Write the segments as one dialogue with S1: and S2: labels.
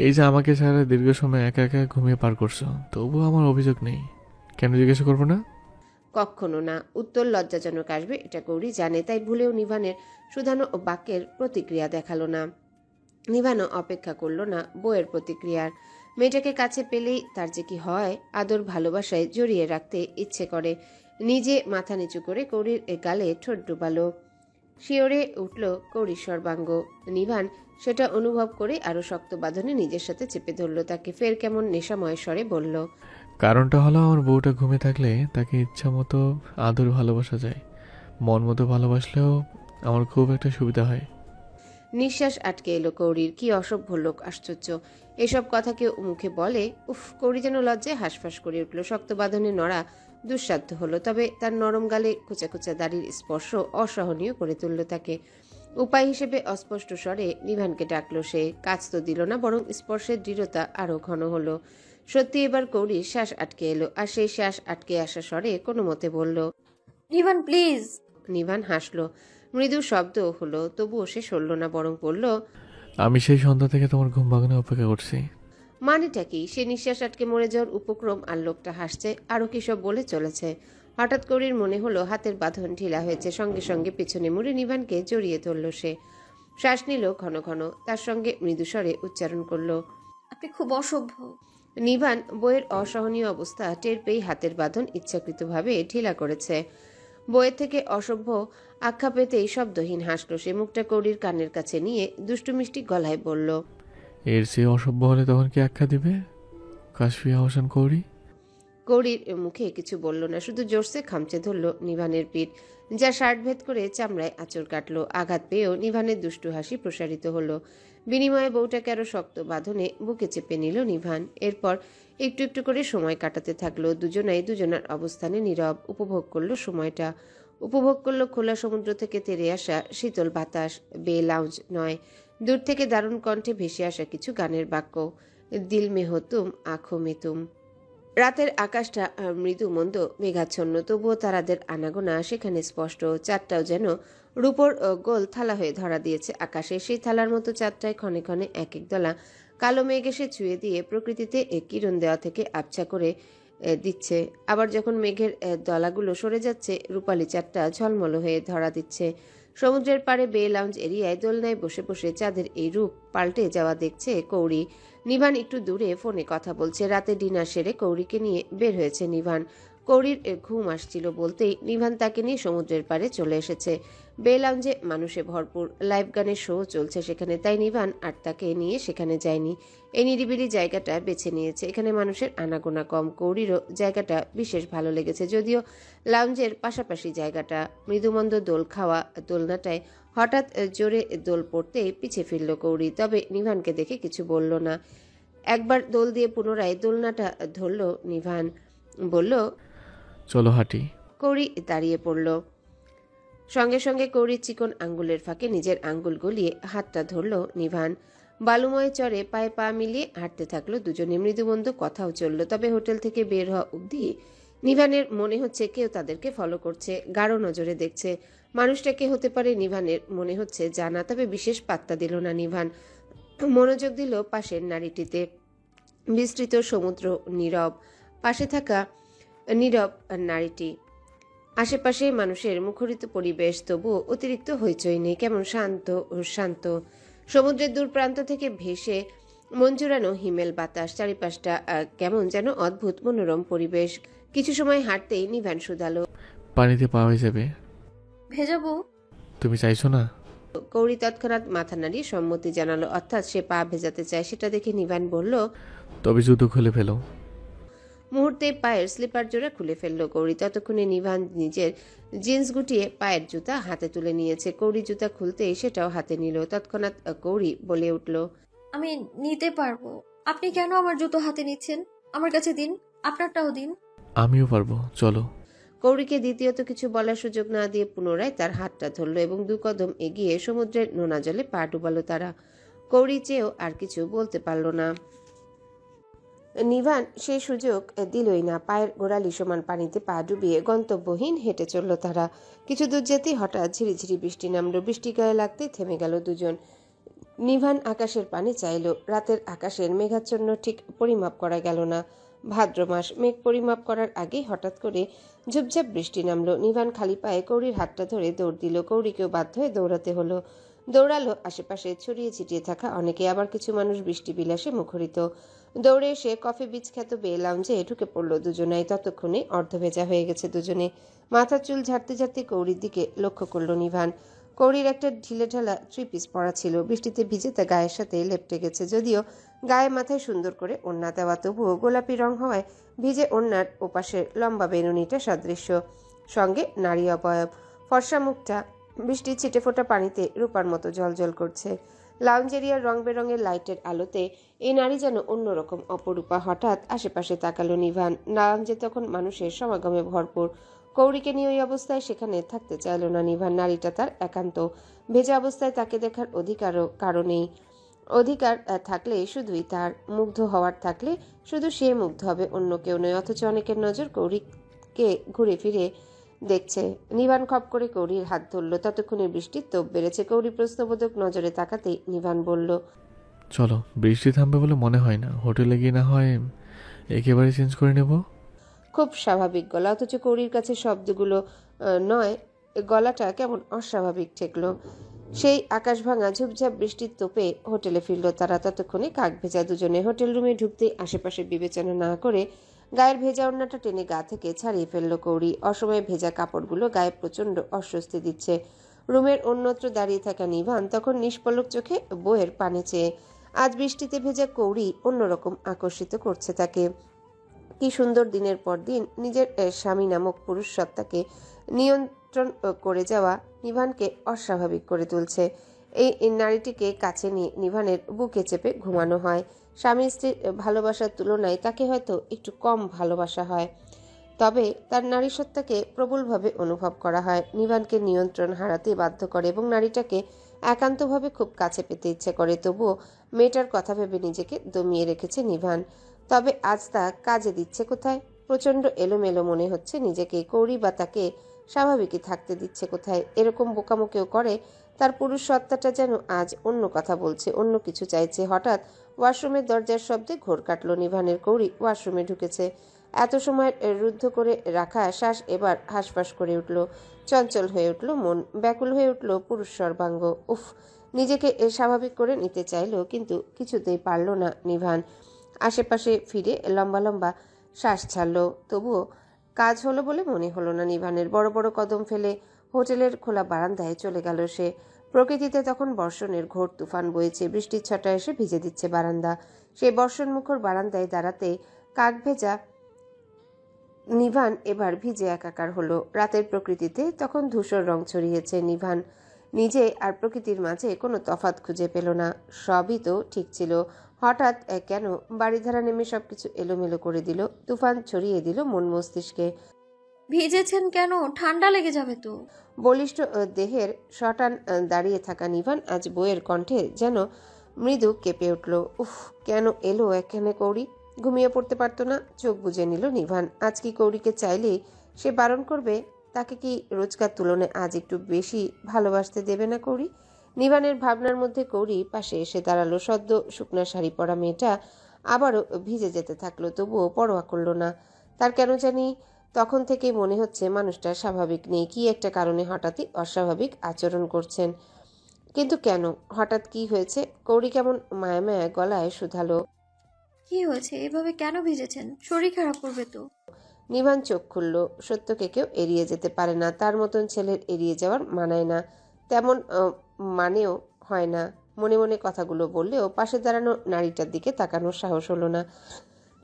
S1: এই যে আমাকে ছাড়া দীর্ঘ সময় একা একা ঘুমিয়ে পার করছো, তবুও আমার অভিযোগ নেই। কেন জিজ্ঞাসা করবো না?
S2: কক্ষনো না। উত্তর লজ্জাজনক আসবে এটা গৌরী জানে, তাই ভুলেও নিভানের শুধানো বাক্যের প্রতিক্রিয়া দেখালো না। নিভানও অপেক্ষা করল না বউয়ের প্রতিক্রিয়ার। মেয়েটাকে কাছে পেলেই তার যে কি হয়, আদর ভালোবাসায় জড়িয়ে রাখতে ইচ্ছে করে। নিজে মাথা নিচু করে কৌরির গালে ঠোঁট ডুবালো। শিওরে উঠল কৌরির সর্বাঙ্গ। নিভান সেটা অনুভব করে আরো শক্ত বাঁধনে নিজের সাথে চেপে ধরল তাকে। ফের কেমন নেশাময় স্বরে বলল,
S1: কারণটা হলো আমার বউটা ঘুমিয়ে থাকলে তাকে ইচ্ছা মতো আদর ভালোবাসা যায়। মন মতো ভালোবাসলেও আমার খুব একটা সুবিধা হয়।
S2: নিঃশ্বাস আটকে এলো কৌরির। কি অসভ্য লোক, আশ্চর্য! এসব কথা কেউ মুখে বলে? উফ! কৌরি যেন লজ্জায় হাঁসফাঁস করে উঠল। শক্ত বাঁধনে নড়া দুঃসাধ্য হলো, তবে তার নরম গালে কুচা কুচা দাড়ির স্পর্শ অসহনীয় করে তুলল তাকে। উপায় হিসেবে অস্পষ্ট স্বরে নিভানকে ডাকলো সে। কাজ তো দিল না, বরং স্পর্শের দৃঢ়তা আরো ঘন হলো। সত্যি এবার কৌরির শ্বাস আটকে এলো, আর সেই শ্বাস আটকে আসা স্বরে কোনো মতে বলল,
S3: নিভান প্লিজ।
S2: নিভান হাসল। মৃদু শব্দ হলো, তবুও সে সরল না, বরং বলল,
S1: আমি সেই সন্ধ্যা থেকে তোমার ঘুম ভাঙানোর অপেক্ষা করছি।
S2: মানেটা কি? সে নিঃশ্বাস আটকে মরে যাওয়ার উপক্রম, আর লোকটা হাসছে, আরো কি সব বলে চলেছে। হঠাৎ করির মনে হলো হাতের বাঁধন ঢিলা হয়েছে। সঙ্গে সঙ্গে পিছনে মুড়ে নিভানকে জড়িয়ে ধরল সে। শ্বাস নিল ঘন ঘন, তার সঙ্গে মৃদুস্বরে উচ্চারণ করল,
S3: আপনি খুব অসভ্য।
S2: নিভান বইয়ের অসহনীয় অবস্থা টের পেয়ে হাতের বাঁধন ইচ্ছাকৃতভাবে ঢিলা করেছে। বইয়ের থেকে অসভ্য আখ্যা পেতেই শব্দহীন হাসল সে। মুখটা কৌরির কানের কাছে নিয়ে দুষ্টু মিষ্টি গলায় বলল,
S1: এর চেয়ে অসভ্য হলে তখন কি আখ্যা দিবে? কাশফিয়া হোসেন কৌরি।
S2: কৌরির মুখে কিছু বলল না, শুধু জোরসে খামচে ধরল নিভানের পিঠ, যা শার্ট ভেদ করে চামড়ায় আঁচড় কাটল। আঘাত পেয়েও নিভানের দুষ্টু হাসি প্রসারিত হলো। বিনিময়ে বউটাকে আরো শক্ত বাঁধনে বুকে চেপে নিল নিভান। এরপর একটু একটু করে সময় কাটাতে থাকলো। দুজনাই দুজনার অবস্থানে নীরব। উপভোগ করলো সময়টা। উপভোগ করলো খোলা সমুদ্র থেকে তেড়ে আসা শীতল বাতাস। বে লাউঞ্জ নয়, দূর থেকে দারুণ কণ্ঠে ভেসে আসা কিছু গানের বাক্য। দিল মে হো তুম, আঁখো মে তুম। রাতের আকাশটা মৃদু মন্দ মেঘাচ্ছন্ন, তবুও তারাদের আনাগোনা সেখানে স্পষ্ট। চাঁদটাও যেন রূপোর গোল থালা হয়ে ধরা দিয়েছে আকাশে। সেই থালার মতো চাঁদটায় ক্ষণে ক্ষণে এক এক দলা কালো মেঘ এসে ছুঁয়ে দিয়ে প্রকৃতিতে কিরণ দেওয়া থেকে আবছা করে দিচ্ছে। আবার যখন মেঘের দলাগুলো সরে যাচ্ছে, রূপালী চাঁদটা ঝলমল হয়ে ধরা দিচ্ছে। সমুদ্রের পাড়ে বে লাউঞ্জ এরিয়ায় দোলনায় বসে বসে চাঁদের এই রূপ পাল্টে যাওয়া দেখছে কৌরি। নিভান একটু দূরে ফোনে কথা বলছে। রাতে ডিনার সেরে কৌরিকে নিয়ে বের হয়েছে নিভান। কৌরির ঘুম আসছিল বলতেই নিভান তাকে নিয়ে সমুদ্রের পাড়ে চলে এসেছে। বে লাউঞ্জে মানুষে ভরপুর, লাইভ গানের শো চলছে সেখানে, তাই নিভান আর তাকে নিয়ে সেখানে যায়নি। এই নিরিবিলি জায়গাটা বেছে নিয়েছে। এখানে মানুষের আনাগোনা কম। কৌরিরও জায়গাটা বিশেষ ভালো লেগেছে, যদিও লাউঞ্জের পাশাপাশি জায়গাটা। মৃদুমন্দ দোল খাওয়া দোলনাটায় হঠাৎ জোরে দোল পড়তেই পিছে ফিরল কৌরি, তবে নিভানকে দেখে কিছু বলল না। একবার দোল দিয়ে পুনরায় দোলনাটা ধরল নিভান। বলল,
S1: চলো হাঁটি।
S2: কৌরি দাঁড়িয়ে পড়ল। সঙ্গে সঙ্গে কৌরির চিকন আঙ্গুলের ফাঁকে নিজের আঙ্গুল গলিয়ে হাতটা ধরল নিভান। বালুময় চরে পায়ে পা মিলিয়ে হাঁটতে থাকলো দুজনে। মৃদুমন্দ কথাও চলল, তবে হোটেল থেকে বের হওয়া অবধি নিভানের মনে হচ্ছে কেউ তাদেরকে ফলো করছে, গাঢ় নজরে দেখছে। মানুষটা কে হতে পারে নিভানের মনে হচ্ছে জানা, তবে বিশেষ পাত্তা দিল না নিভান। মনোযোগ দিল পাশের নারীটিতে। বিস্তৃত সমুদ্র, নীরব, পাশে থাকা নীরব নারীটি। আশেপাশে মানুষের মুখরিত পরিবেশ, তবুও অতিরিক্ত হইচই নেই। কেমন শান্ত শান্ত। সমুদ্রের দূর প্রান্ত থেকে ভেসে মঞ্জুরানো হিমেল বাতাস। চারিপাশটা কেমন যেন অদ্ভুত মনোরম পরিবেশ। কিছু সময় হাঁটতেই নিভান শুধালো,
S1: পানিতে পা হয়ে যাবে।
S3: ভেজাবো?
S1: তুমি চাইছো না?
S2: কৌরি তৎক্ষণাৎ মাথা নাড়িয়ে সম্মতি জানালো, অর্থাৎ সে পা ভেজাতে চায়। সেটা দেখে নিভান বলল,
S1: তবে জুতো খুলে ফেলো।
S2: মুহূর্তে পায়ের স্লিপার জোড়া খুলে ফেলল কৌরি। ততক্ষণে নিভান নিজের জিন্স গুটিয়ে পায়ের জুতা হাতে তুলে নিয়েছে। কৌরি জুতা খুলতেই সেটাও হাতে নিল। তৎক্ষণাৎ কৌরি বলে উঠল,
S3: আমি নিতে পারবো। আপনি কেন আমার জুতো হাতে নিচ্ছেন? আমার কাছে দিন, আপনারটাও দিন।
S1: আমিও পারবো, চলো।
S2: কৌরিকে দ্বিতীয়ত কিছু বলার সুযোগ না দিয়ে পুনরায় তার হাতটা ধরল এবং দু কদম এগিয়ে সমুদ্রের নোনা জলে পা ডুবালো তারা। কৌরি চেয়েও আর কিছু বলতে পারল না। নিভান সেই সুযোগ দিলই না। পায়ের গোড়ালি সমান পানিতে পা ডুবিয়ে গন্তব্যহীন হেঁটে চলল তারা। কিছু দূর যেতেই হঠাৎ ঝিরিঝিরি বৃষ্টি নামলো। বৃষ্টি গায়ে লাগতেই থেমে গেল দুজন। নিভান আকাশের পানে চাইল। রাতের আকাশের মেঘাচ্ছন্ন ঠিক পরিমাপ করা গেল না। ভাদ্র মাস, মেঘ পরিমাপ করার আগেই হঠাৎ করে ঝুপঝাপ বৃষ্টি নামলো। নিভান খালি পায়ে কৌরির হাতটা ধরে দৌড় দিল। কৌরিকেও বাধ্য হয়ে দৌড়াতে হলো। দৌড়ালো আশেপাশে ছড়িয়ে ছিটিয়ে থাকা অনেকে, আবার কিছু মানুষ বৃষ্টি বিলাসে মুখরিত। দৌড়ে এসে কফি বিচ খ্যাত বে লাউঞ্জে ঢুকে পড়ল দুজনাই। ততক্ষণে অর্ধভেজা হয়ে গেছে দুজনে। মাথার চুল ঝাড়তে ঝাড়তে কৌরির দিকে লক্ষ্য করল নিভান। কৌরির একটা ঢিলেঢালা থ্রি পিস পরা ছিল, বৃষ্টিতে ভিজে তা গায়ের সাথে লেপটে গেছে। যদিও গায়ে মাথায় সুন্দর করে ওড়না দেওয়া, তবুও গোলাপি রং হওয়ায় ভিজে ওড়নার ওপাশের লম্বা বেনুনিটা সাদৃশ্য। সঙ্গে নারী অবয়ব, ফর্সা মুখটা বৃষ্টির ছিটে ফোটা পানিতে রূপার মতো জলজল করছে। লাউঞ্জ এরিয়ার রং বেরঙের লাইটের আলোতে এই নারী যেন অন্যরকম অপরূপা। হঠাৎ আশেপাশে তাকালো নিভান। লাউঞ্জে তখন মানুষের সমাগমে ভরপুর। কৌরিকে নিয়ে ওই অবস্থায় সেখানে থাকতে চাইল না নিভান। নারীটা তার একান্ত। ভেজা অবস্থায় তাকে দেখার অধিকারও কারণেই। অধিকার থাকলে শুধুই তার, মুগ্ধ হওয়ার থাকলে শুধু সে মুগ্ধ হবে, অন্য কেউ নয়। অথচ অনেকের নজর কৌরিকে ঘুরে ফিরে দেখছে। নিভান খপ করে কৌরির হাত ধরল। ততক্ষণে বৃষ্টির তোপ বেড়েছে। কৌরি প্রশ্নবোধক নজরে তাকাতেই নিভান বলল,
S1: চলো, বৃষ্টি থামবে বলে মনে হয় না। হোটেলে গিয়ে না হয় একেবারে চেঞ্জ করে নেব।
S2: খুব স্বাভাবিক গলা, অথচ কৌরির কাছে শব্দগুলো নয়, গলাটা কেমন অস্বাভাবিক ঠেকলো। সেই আকাশ ভাঙা ঝুপঝাপ বৃষ্টির তোপে হোটেলে ফিরল তারা। ততক্ষণে কাক ভেজা দুজনে। হোটেল রুমে ঢুকতেই আশেপাশে বিবেচনা না করে গায়ের ভেজা ওড়নাটা টেনে গা থেকে ছাড়িয়ে ফেলল কৌরি। অসময়ে ভেজা কাপড়গুলো গায়ে প্রচণ্ড অস্বস্তি দিচ্ছে। রুমের অন্যত্র দাঁড়িয়ে থাকা নিভান তখন নিষ্পলক চোখে বইয়ের পানে চেয়ে। আজ বৃষ্টিতে ভেজা কৌরি অন্যরকম আকর্ষিত করছে তাকে। কি সুন্দর দিনের পর দিন নিজের স্বামী নামক পুরুষ সত্তাকে নিয়ন্ত্রণ করে যাওয়া নিভানকে অস্বাভাবিক করে তুলছে। এই নারীটিকে কাছে নিয়ে নিভানের বুকে চেপে ঘুমানো হয়। স্বামী স্ত্রীর ভালোবাসার তুলনায় তাকে হয়তো একটু কম ভালোবাসা হয়, তবে তার নারী সত্তাকে প্রবলভাবে অনুভব করা হয়। নিভানকে নিয়ন্ত্রণ হারাতে বাধ্য করে এবং নারীটাকে একান্তভাবে খুব কাছে পেতে ইচ্ছে করে। তবুও মেয়েটার কথা ভেবে নিজেকে দমিয়ে রেখেছে নিভান। তবে আজ তা কাজে দিচ্ছে কোথায়? প্রচণ্ড এলোমেলো মনে হচ্ছে নিজেকে। কৌরি বা তাকে স্বাভাবিকই থাকতে দিচ্ছে কোথায়? এরকম বোকামোকেও করে। তার পুরুষ সত্তাটা যেন আজ অন্য কথা বলছে, অন্য কিছু চাইছে। হঠাৎ ওয়াশরুমের দরজার শব্দে ঘোর কাটল নিভানের। কৌরি ওয়াশরুমে ঢুকেছে। এত সময় রুদ্ধ করে রাখা শ্বাস এবার হাঁসফাঁস করে উঠল। চঞ্চল হয়ে উঠল মন, ব্যাকুল হয়ে উঠল পুরুষ সর্বাঙ্গ। উফ! নিজেকে স্বাভাবিক করে নিতে চাইল, কিন্তু কিছুতেই পারল না নিভান। আশেপাশে ফিরে লম্বা লম্বা শ্বাস ছাড়ল, তবুও কাজ হলো বলে মনে হলো না নিভানের। বড় বড় কদম ফেলে হোটেলের খোলা বারান্দায় চলে গেল সে। প্রকৃতিতে তখন বর্ষণের ঘোর তুফান বইছে। বৃষ্টির ছটা এসে ভিজে দিচ্ছে বারান্দা। সেই বর্ষণ মুখর বারান্দায় দাঁড়াতে কাক ভেজা নিভান এবার ভিজে একাকার হলো। রাতের প্রকৃতিতে তখন ধূসর রং ছড়িয়েছে। নিভান নিজে আর প্রকৃতির মাঝে কোনো তফাৎ খুঁজে পেল না। সবই তো ঠিক ছিল। হঠাৎ কেন বাড়িধারা নেমে সবকিছু এলোমেলো করে দিল। তুফান ছড়িয়ে দিল মন মস্তিষ্কে।
S3: ভিজেছেন কেন? ঠান্ডা লেগে যাবে তো।
S2: বলিষ্ঠ দেহের শটান দাঁড়িয়ে থাকা নিভান আজ বইয়ের কণ্ঠে যেন মৃদু কেঁপে উঠল। উফ! কেন এলো এখানে কৌরি? ঘুমিয়ে পড়তে পারতো না? চোখ বুজে নিল নিভান। আজ কি কৌরিকে চাইলেই সে বারণ করবে? তাকে কি রোজকার তুলনায় আজ একটু বেশি ভালোবাসতে দেবে না কৌরি? নিভানের ভাবনার মধ্যে কৌরি পাশে এসে দাঁড়ালো। সদ্য শুকনা শাড়ি পরা মেয়েটা আবারও ভিজে যেতে থাকলো, তবুও পরোয়া করল না। তার কেন জানি তখন থেকেই মনে হচ্ছে মানুষটা স্বাভাবিক নেই। কি একটা কারণে হঠাৎই অস্বাভাবিক আচরণ করছেন। কিন্তু কেন? হঠাৎ কি হয়েছে? কৌরি কেমন মায়া মায়া গলায় শুধালো।
S3: কি হয়েছে? এভাবে কেন ভিজেছেন? শরীর খারাপ করবে তো।
S2: নিভান চোখ খুলল। সত্যকে কেউ এড়িয়ে যেতে পারে না। তার মতন ছেলের এড়িয়ে যাওয়ার মানায় না, তেমন মানেও হয় না। মনে মনে কথাগুলো বললেও পাশে দাঁড়ানো নারীটার দিকে তাকানোর সাহস হলো না।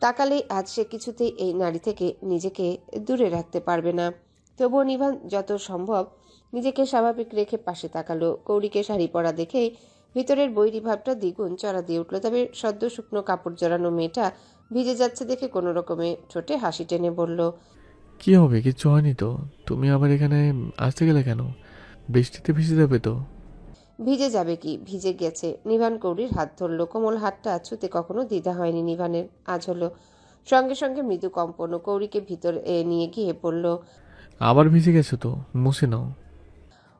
S2: তাকালেই আজ সে কিছুতেই এই নারী থেকে নিজেকে দূরে রাখতে পারবে না। তবুও নিভান যত সম্ভব নিজেকে স্বাভাবিক রেখে পাশে তাকালো। কৌরিকে শাড়ি পরা দেখেই ভিতরের বৈরী ভাবটা দ্বিগুণ চড়া দিয়ে উঠল। তবে সদ্য শুকনো কাপড় জড়ানো মেয়েটা ভিজে যাচ্ছে দেখে কোনো রকমে ঠোঁটে হাসি টেনে বলল,
S1: কি হবে? কিচ্ছু হয়নি তো। তুমি আবার এখানে আসতে গেলে কেন? বৃষ্টিতে ভিজে যাবে তো।
S2: ভিজে যাবে কি? ভিজে গেছে। নিভান কৌরির হাত ধরল। কোমল হাতটা ছুতে কখনো দ্বিধা হয়নি নিভানের, আজ হলো। সঙ্গে সঙ্গে মৃদু কম্পন। কৌরিকে ভিতরে নিয়ে গিয়ে বলল,
S1: আবার ভিজে গেছো তো, মুছে নাও।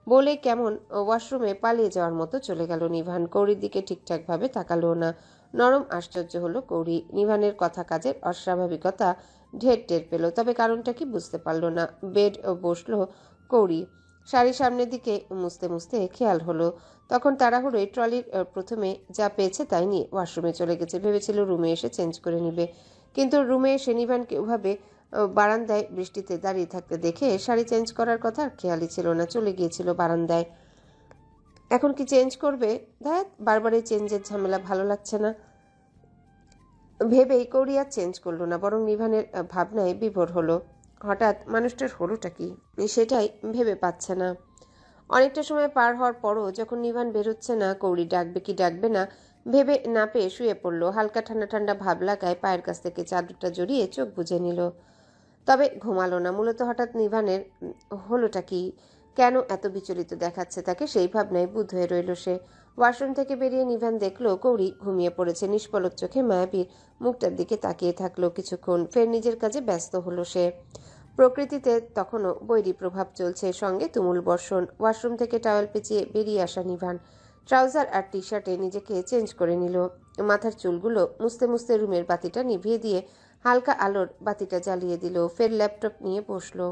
S2: বলে কেমন ওয়াশরুমে পালিয়ে যাওয়ার মতো চলে গেল নিভান। কৌরির দিকে ঠিকঠাকভাবে তাকালো না। নরম আশ্চর্য হলো কৌরি। নিভানের কথা কাজের অস্বাভাবিকতা ঢের টের পেল, তবে কারণটা কি বুঝতে পারল না। বেড বসলো কৌরি, শাড়ি সামনের দিকে মুছতে মুছতে খেয়াল হলো তখন তাড়াহুড়োয় ট্রলির প্রথমে যা পেয়েছে তাই নিয়ে ওয়াশরুমে চলে গেছে। ভেবেছিল রুমে এসে চেঞ্জ করে নিবে, কিন্তু রুমে এসে নিভানকে ওভাবে বারান্দায় বৃষ্টিতে দাঁড়িয়ে থাকতে দেখে শাড়ি চেঞ্জ করার কথা আর খেয়ালই ছিল না। চলে গিয়েছিল বারান্দায়। এখন কি চেঞ্জ করবে? ধ্যাত, বারবার এই চেঞ্জের ঝামেলা ভালো লাগছে না ভেবেই কৌরি আর চেঞ্জ করলো না, বরং নিভানের ভাবনায় বিভোর হলো। হঠাৎ মানুষটার হলোটা কি সেটাই ভেবে পাচ্ছে না। অনেকটা সময় পার হওয়ার পরও যখন নিভান বেরোচ্ছে না, কৌরি ডাকবে কি ডাকবে না ভেবে না পেয়ে শুয়ে পড়লো। হালকা ঠান্ডা ঠান্ডা ভাব লাগায় পায়ের কাছ থেকে চাদরটা জড়িয়ে চোখ বুজে নিল, তবে ঘুমালো না। মূলত হঠাৎ নিভানের হলোটা কি, কেন এত বিচলিত দেখাচ্ছে তাকে, সেই ভাবনায় বুঁদ হয়ে রইল সে। ওয়াশরুম থেকে বেরিয়ে নিভান দেখলো কৌরি ঘুমিয়ে পড়েছে। নিষ্পলক চোখে মায়াবীর মুখটার দিকে তাকিয়ে থাকলো কিছুক্ষণ, ফের নিজের কাজে ব্যস্ত হলো সে। প্রকৃতিতে তখনও বৈরী প্রভাব চলছে, সঙ্গে তুমুল বর্ষণ। ওয়াশরুম থেকে টাওয়েল পেঁচিয়ে বেরিয়ে আসা নিভান ট্রাউজার আর টি শার্টে নিজেকে চেঞ্জ করে নিল। মাথার চুলগুলো মুছতে মুছতে রুমের বাতিটা নিভিয়ে দিয়ে হালকা আলোর বাতিটা জ্বালিয়ে দিল। ফের ল্যাপটপ নিয়ে বসলো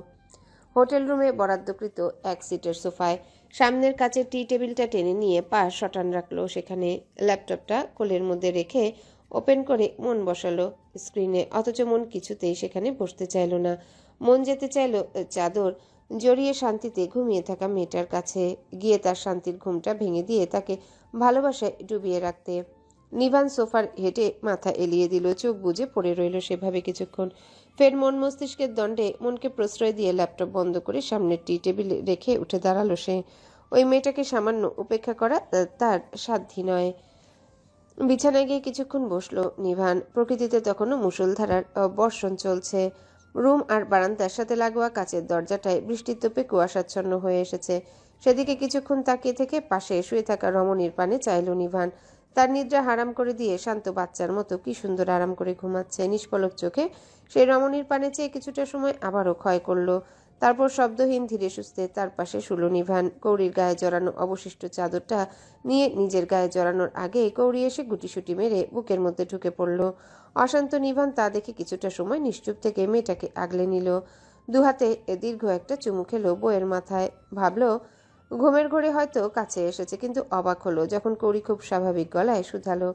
S2: হোটেল রুমে বরাদ্দকৃত এক সিটের সোফায়। সামনের কাছে টি টেবিলটা টেনে নিয়ে পা শটান রাখলো সেখানে। ল্যাপটপটা কোলের মধ্যে রেখে ওপেন করে মন বসালো স্ক্রিনে, অথচ মন কিছুতেই সেখানে বসতে চাইল না। মন যেতে চাইল চাদর জড়িয়ে শান্তিতে ঘুমিয়ে থাকা মেয়েটার কাছে, গিয়ে তার শান্তির ঘুমটা ভেঙে দিয়ে তাকে ভালোবাসায় ডুবিয়ে রাখতে। নিভান সোফার হেঁটে মাথা এলিয়ে দিল, চোখ বুজে পড়ে রইল সেভাবে কিছুক্ষণ। ফের মন মস্তিষ্কের দণ্ডে মনকে প্রশ্রয় দিয়ে ল্যাপটপ বন্ধ করে সামনের টি টেবিলে রেখে উঠে দাঁড়ালো সে। ওই মেয়েটাকে সামান্য উপেক্ষা করা তার সাধ্যি নয়। বিছানায় গিয়ে কিছুক্ষণ বসলো নিভান। প্রকৃতিতে তখনও মুষলধারার বর্ষণ চলছে। রুম আর বারান্দার সাথে লাগোয়া কাচের দরজাটায় বৃষ্টির তোপে কুয়াশাচ্ছন্ন হয়ে এসেছে। সেদিকে কিছুক্ষণ তাকিয়ে থেকে পাশে শুয়ে থাকা রমণীর পানে চাইল নিভান। তার নিদ্রা হারাম করে দিয়ে শান্ত বাচ্চার মতো কি সুন্দর আরাম করে ঘুমাচ্ছে। নিষ্পলক চোখে সেই রমণীর পানে চেয়ে কিছুটা সময় আবারও ক্ষয় করলো। তারপর শব্দহীন ধীরে সুস্থে তার পাশে শুলো নিভান। কৌরির গায়ে জড়ানো অবশিষ্ট চাদরটা নিয়ে নিজের গায়ে জড়ানোর আগে কৌরি এসে গুটিসুটি মেরে বুকের মধ্যে ঢুকে পড়ল। অশান্ত নিভান তা দেখে কিছুটা সময় নিশ্চুপ থেকে মেয়েটাকে আগলে নিল। দুহাতে দীর্ঘ একটা চুমু খেলো বইয়ের মাথায়। ভাবলো ঘুমের ঘোরে হয়তো কাছে এসেছে, কিন্তু অবাক হলো যখন কৌরি খুব স্বাভাবিক গলায় শুধালো।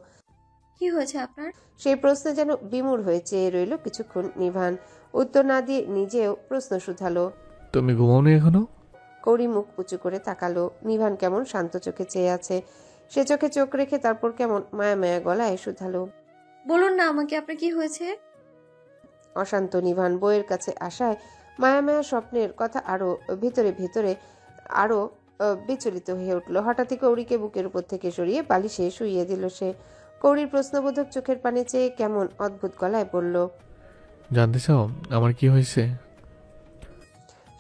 S3: কি হয়েছে আপনার?
S2: সেই প্রশ্নে যেন বিমূঢ় হয়ে চেয়ে রইল কিছুক্ষণ নিভান। উত্তর না দিয়ে নিজেও প্রশ্ন শুধালো।
S1: তুমি ঘুমাওনি এখনো?
S2: কৌরি মুখ উঁচু করে তাকালো। নিভান কেমন শান্ত চোখে চেয়ে আছে। সে চোখে চোখ রেখে তারপর কেমন মায়া মায়া গলায় শুধালো।
S3: বলুন না আমাকে, আপনার কি হয়েছে?
S2: অশান্ত নিভান বইয়ের কাছে আসায় মায়া মায়া স্বপ্নের কথা আরো ভিতরে ভিতরে আরো বিচলিত হয়ে উঠল। হঠাৎই কৌরিকে বুকের উপর থেকে সরিয়ে বালিশে শুইয়ে দিল সে। কৌরির প্রশ্নবোধক চোখের পানে চেয়ে কেমন অদ্ভুত গলায় বলল।
S1: জানতে চাও আমার কি হয়েছে?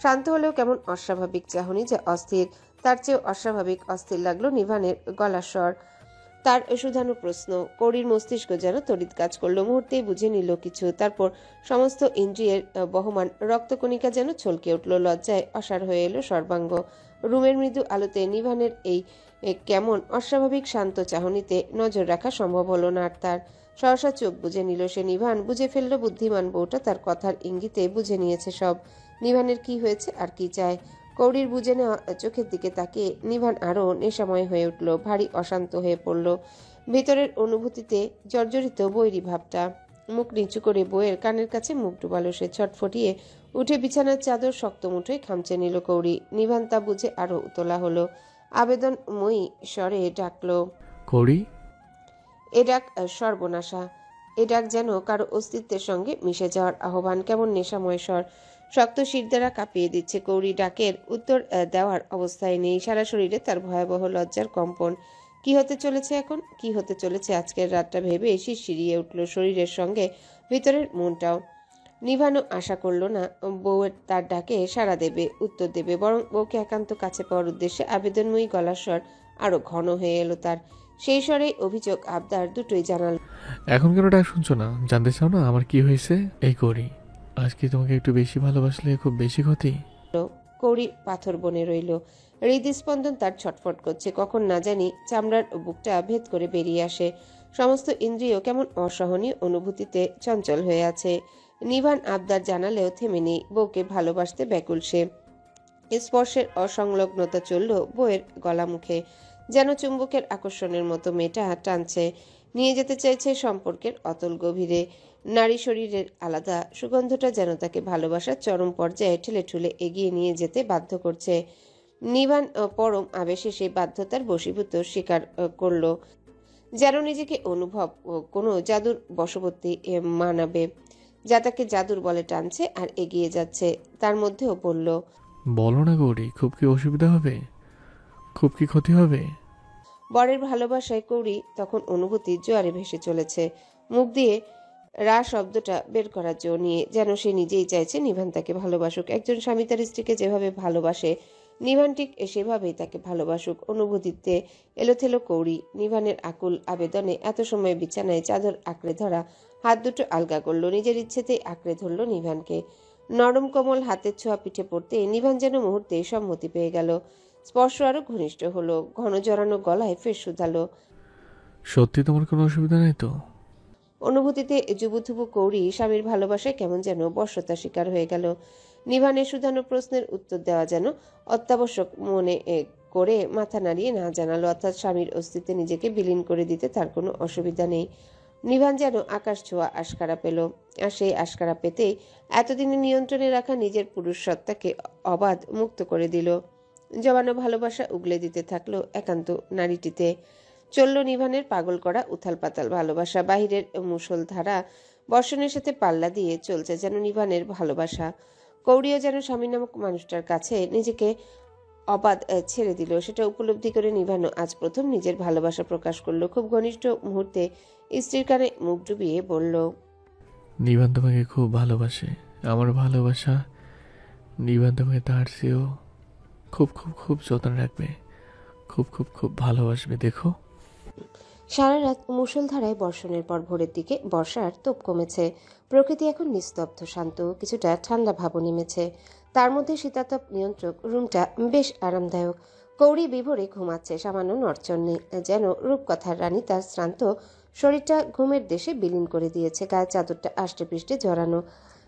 S2: শান্ত হলেও কেমন অস্বাভাবিক চাহনি যে অস্থির। তার চেয়েও অস্বাভাবিক অস্থির লাগলো নিভানের গলার স্বর। তার শুধানো প্রশ্ন। কৌরির মস্তিষ্ক যেন তড়িৎ কাজ করলো। মুহূর্তেই বুঝে নিল কিছু। তারপর সমস্ত ইন্দ্রিয়ের বহমান রক্তকণিকা যেন ছলকে উঠল। লজ্জায় অসাড় হয়ে এলো সর্বাঙ্গ। রুমের মৃদু আলোতে নিভানের এই কেমন অস্বাভাবিক শান্ত চাহনিতে নজর রাখা সম্ভব হলো না আর তার। সহসা চোখ বুজে নিল সে। নিভান বুঝে ফেলল বুদ্ধিমান বউটা তার কথার ইঙ্গিতে বুঝে নিয়েছে সব। নিভানের কি হয়েছে আর কি চায়। কৌরির বুঝে নেওয়া চোখের দিকে তাকিয়ে নিভান আরও নেশাময় হয়ে উঠল, ভারী অশান্ত হয়ে পড়ল। ভিতরের অনুভূতিতে জর্জরিত বৈরী ভাবটা। মুখ নিচু করে বইয়ের কানের কাছে মুখ ডুবালো সে। ছটফটিয়ে উঠে বিছানার চাদর শক্ত মুঠোয় খামচে নিল কৌরি। নিভান তা বুঝে আরো উতলা হলো। আবেদনময়ী স্বরে ডাকলো।
S1: কৌরি।
S2: এ ডাক সর্বনাশা। এ ডাক যেন কারো অস্তিত্বের সঙ্গে মিশে যাওয়ার আহ্বান। কেমন নেশাময় স্বর, শক্ত শিরদাঁড়া কাঁপিয়ে দিচ্ছে। কৌরি ডাকের উত্তর দেওয়ার অবস্থায় নেই। সারা শরীরে তার ভয়াবহ লজ্জার কম্পন। কি হতে চলেছে এখন, কি হতে চলেছে আজকের রাতটা ভেবে শিরশিরিয়ে উঠল শরীরের সঙ্গে ভিতরের মনটাও। নিভানো আশা করল না বউয়ের তার ডাকে সাড়া দেবে, উত্তর দেবে, বরং বউকে একান্ত কাছে পাওয়ার উদ্দেশ্যে আবেদনময়ী গলার স্বর আরো ঘন হয়ে এলো তার। সেই স্বরে অভিযোগ আবদার দুটোই জানাল।
S1: এখন কেন ডাক শুনছো না? জানতে চাও না আমার কি হয়েছে? এই কৌরি, আজকে তোমাকে একটু বেশি ভালোবাসলে খুব বেশি ক্ষতি।
S2: কৌড়ি পাথর বনে রইল। হৃদস্পন্দন তার ছটফট করছে, কখন না জানি চামড়ার বুকটা ভেদ করে বেরিয়ে আসে। সমস্ত ইন্দ্রিয় কেমন অসহনীয় অনুভূতিতে চঞ্চল হয়ে আছে। নিভান আবদার জানালেও থেমে নেই, বউকে ভালোবাসতে ব্যাকুল সে। স্পর্শের অসংলগ্নতা চলল বউয়ের গলা মুখে, যেন চুম্বকের আকর্ষণের মতো মেয়েটা টানছে, নিয়ে যেতে চাইছে সম্পর্কের অতল গভীরে। নারী শরীরের আলাদা সুগন্ধটা যেন তাকে ভালোবাসার চরম পর্যায়ে ঠেলে ঠুলে এগিয়ে নিয়ে যেতে বাধ্য করছে। নিভান পরম আবেশে সেই বাধ্যতার বশীভূত স্বীকার করল, যেন নিজেকে অনুভব কোনো জাদুর বশবর্তী মানাবে, যা তাকে জাদুর বলে টানছে আর এগিয়ে যাচ্ছে। তার মধ্যেও বলল,
S1: বলো না গৌরী, খুব কি অসুবিধা হবে? খুব কি ক্ষতি হবে?
S2: বরের ভালোবাসায় কৌড়ি তখন অনুভূতির জোয়ারে ভেসে চলেছে। মুখ দিয়ে রা শব্দটা বের করার জো নিয়ে, যেন সে নিজেই চাইছে নিভান তাকে ভালোবাসুক। একজন স্বামী তার স্ত্রীকে যেভাবে ভালোবাসে, নিভান ঠিক সেভাবেই তাকে ভালোবাসুক। অনুভূতিতে এলোথেলো কৌড়ি নিভানের আকুল আবেদনে এত সময় বিছানায় চাদর আঁকড়ে ধরা হাত দুটো আলগা করলো, নিজের ইচ্ছেতেই আঁকড়ে ধরল নিভানকে। নরম কোমল হাতের ছোঁয়া পিঠে পড়তে নিভান যেন মুহূর্তে সম্মতি পেয়ে গেল। স্পর্শ আরো ঘনিষ্ঠ হলো, ঘন জড়ানো গলায় ফের শুধালো,
S1: সত্যি তোমার কোনো অসুবিধা নেই তো?
S2: অনুভূতিতে জুবুথুবু কৌড়ি স্বামীর ভালোবাসায় কেমন যেন বশ্যতা শিকার হয়ে গেল। নিভানের শুধানো প্রশ্নের উত্তর দেওয়া যেন অত্যাবশ্যক মনে করে মাথা নাড়িয়ে না জানালো, অর্থাৎ স্বামীর অস্তিত্বে নিজেকে বিলীন করে দিতে তার কোনো অসুবিধা নেই। নিভান যেন আকাশ ছোঁয়া আশকারা পেল, আর সেই আশকারা পেতেই এতদিনে নিয়ন্ত্রণে রাখা নিজের পুরুষ সত্তাকে অবাধ মুক্ত করে দিল। জমানো ভালোবাসা উগলে দিতে থাকলো একান্ত নারীটিতে। চলল নিভানের পাগল করা উথাল পাতাল ভালোবাসা। বাহিরের মুষলধারা বর্ষণের সাথে পাল্লা দিয়ে চলছে যেন নিভানের ভালোবাসা। কৌড়িও যেন স্বামী নামক মানুষটার কাছে নিজেকে অবাধ ছেড়ে দিল। সেটা উপলব্ধি করে নিভানও আজ প্রথম নিজের ভালোবাসা প্রকাশ করলো। খুব ঘনিষ্ঠ মুহূর্তে স্ত্রীর কানে মুখ ডুবিয়ে বলল,
S1: নিবান তোমাকে খুব ভালোবাসে। আমার ভালোবাসা নিবান তোমাকে তার চেয়েও খুব খুব খুব যত্ন রাখবে, খুব খুব খুব ভালোবাসবে। দেখো,
S2: সারা রাত মুষলধারায় বর্ষণের পর ভোরের দিকে বর্ষার তোপ কমেছে। প্রকৃতি এখন নিস্তব্ধ, শান্ত, কিছুটা ঠান্ডা ভাবও নেমেছে। তার মধ্যে শীতাতপ নিয়ন্ত্রক রুমটা বেশ আরামদায়ক। কৌড়ি বিভোরে ঘুমাচ্ছে, সামান্য নড়চড় নেই, যেন রূপকথার রানী তার শ্রান্ত শরীরটা ঘুমের দেশে বিলীন করে দিয়েছে। গায়ে চাদরটা আষ্টে পৃষ্ঠে জড়ানো।